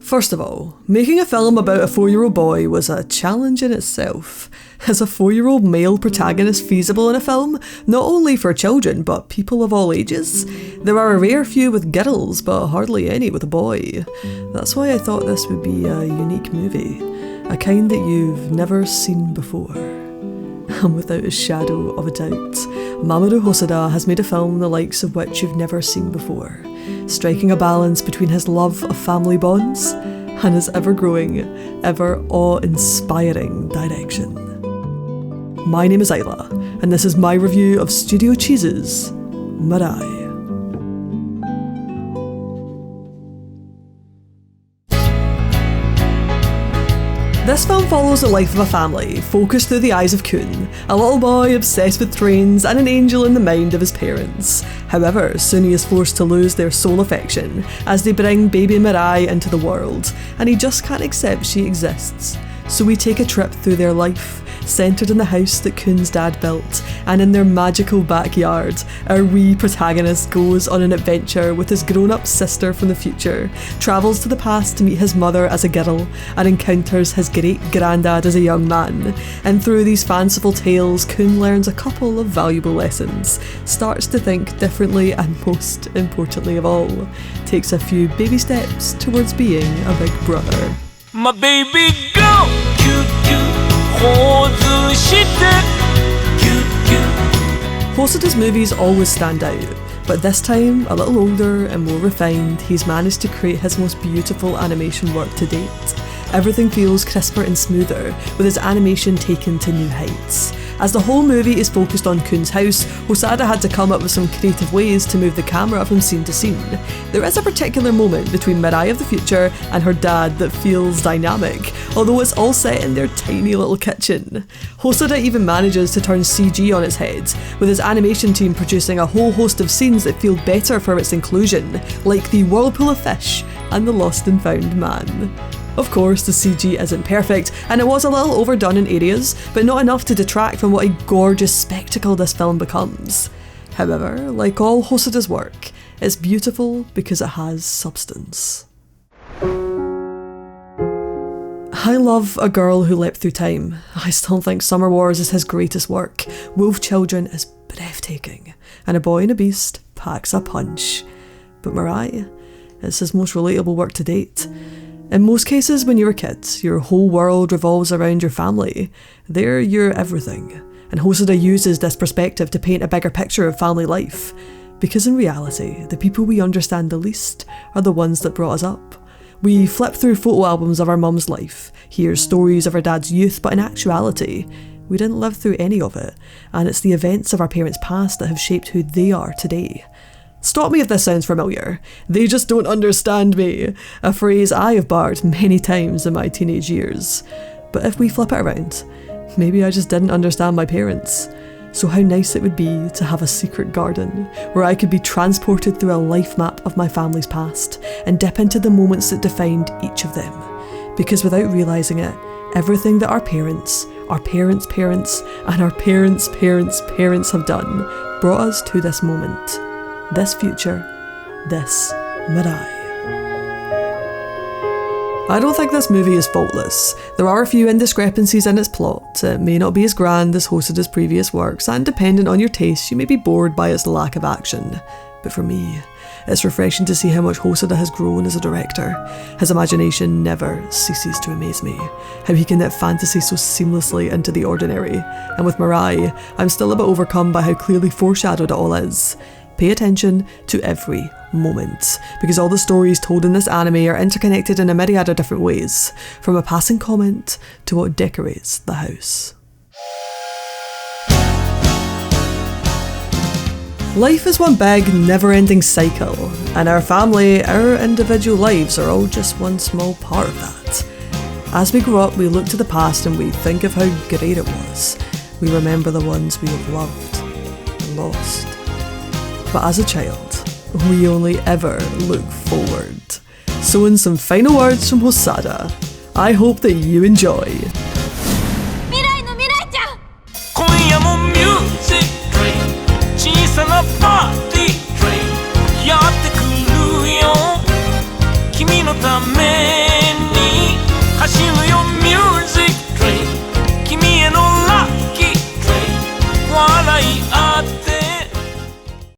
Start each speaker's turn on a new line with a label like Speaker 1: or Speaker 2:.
Speaker 1: First of all, making a film about a 4-year-old boy was a challenge in itself. Is a 4-year-old male protagonist feasible in a film? Not only for children, but people of all ages? There are a rare few with girls, but hardly any with a boy. That's why I thought this would be a unique movie. A kind that you've never seen before. And without a shadow of a doubt, Mamoru Hosada has made a film the likes of which you've never seen before, striking a balance between his love of family bonds and his ever-growing, ever awe-inspiring direction. My name is Isla, and this is my review of Studio Cheese's Mirai. This film follows the life of a family, focused through the eyes of Kun, a little boy obsessed with trains and an angel in the mind of his parents. However, soon he is forced to lose their sole affection as they bring baby Mirai into the world, and he just can't accept she exists. So we take a trip through their life, centred in the house that Kun's dad built, and in their magical backyard, our wee protagonist goes on an adventure with his grown-up sister from the future, travels to the past to meet his mother as a girl, and encounters his great-granddad as a young man. And through these fanciful tales, Kun learns a couple of valuable lessons, starts to think differently, and most importantly of all, takes a few baby steps towards being a big brother.
Speaker 2: My baby go, cute, cute.
Speaker 1: Hosada's movies always stand out, but this time, a little older and more refined, he's managed to create his most beautiful animation work to date. Everything feels crisper and smoother, with his animation taken to new heights. As the whole movie is focused on Kun's house, Hosada had to come up with some creative ways to move the camera from scene to scene. There is a particular moment between Mirai of the future and her dad that feels dynamic, although it's all set in their tiny little kitchen. Hosada even manages to turn CG on its head, with his animation team producing a whole host of scenes that feel better for its inclusion, like the whirlpool of fish and the lost and found man. Of course, the CG isn't perfect, and it was a little overdone in areas, but not enough to detract from what a gorgeous spectacle this film becomes. However, like all Hosada's work, it's beautiful because it has substance. I love A Girl Who Leapt Through Time. I still think Summer Wars is his greatest work. Wolf Children is breathtaking, and A Boy and a Beast packs a punch. But Mirai is his most relatable work to date. In most cases, when you're a kid, your whole world revolves around your family. They're your everything. And Hosada uses this perspective to paint a bigger picture of family life. Because in reality, the people we understand the least are the ones that brought us up. We flip through photo albums of our mum's life, hear stories of our dad's youth, but in actuality, we didn't live through any of it. And it's the events of our parents' past that have shaped who they are today. Stop me if this sounds familiar. They just don't understand me. A phrase I have barked many times in my teenage years. But if we flip it around, maybe I just didn't understand my parents. So how nice it would be to have a secret garden where I could be transported through a life map of my family's past and dip into the moments that defined each of them. Because without realising it, everything that our parents' parents, and our parents' parents have done brought us to this moment. This future, this Mirai. I don't think this movie is faultless. There are a few indiscrepancies in its plot. It may not be as grand as Hosada's previous works, and dependent on your taste, you may be bored by its lack of action. But for me, it's refreshing to see how much Hosada has grown as a director. His imagination never ceases to amaze me. How he can knit fantasy so seamlessly into the ordinary. And with Mirai, I'm still a bit overcome by how clearly foreshadowed it all is. Pay attention to every moment, because all the stories told in this anime are interconnected in a myriad of different ways, from a passing comment to what decorates the house. Life is one big, never-ending cycle, and our family, our individual lives are all just one small part of that. As we grow up, we look to the past and we think of how great it was. We remember the ones we have loved and lost. But as a child, we only ever look forward. So in some final words from Hosada, I hope that you enjoy.
Speaker 2: Mirai no Mirai-chan! 今夜もミュージックトレイン小さなパーティートレインやってくるよ君のため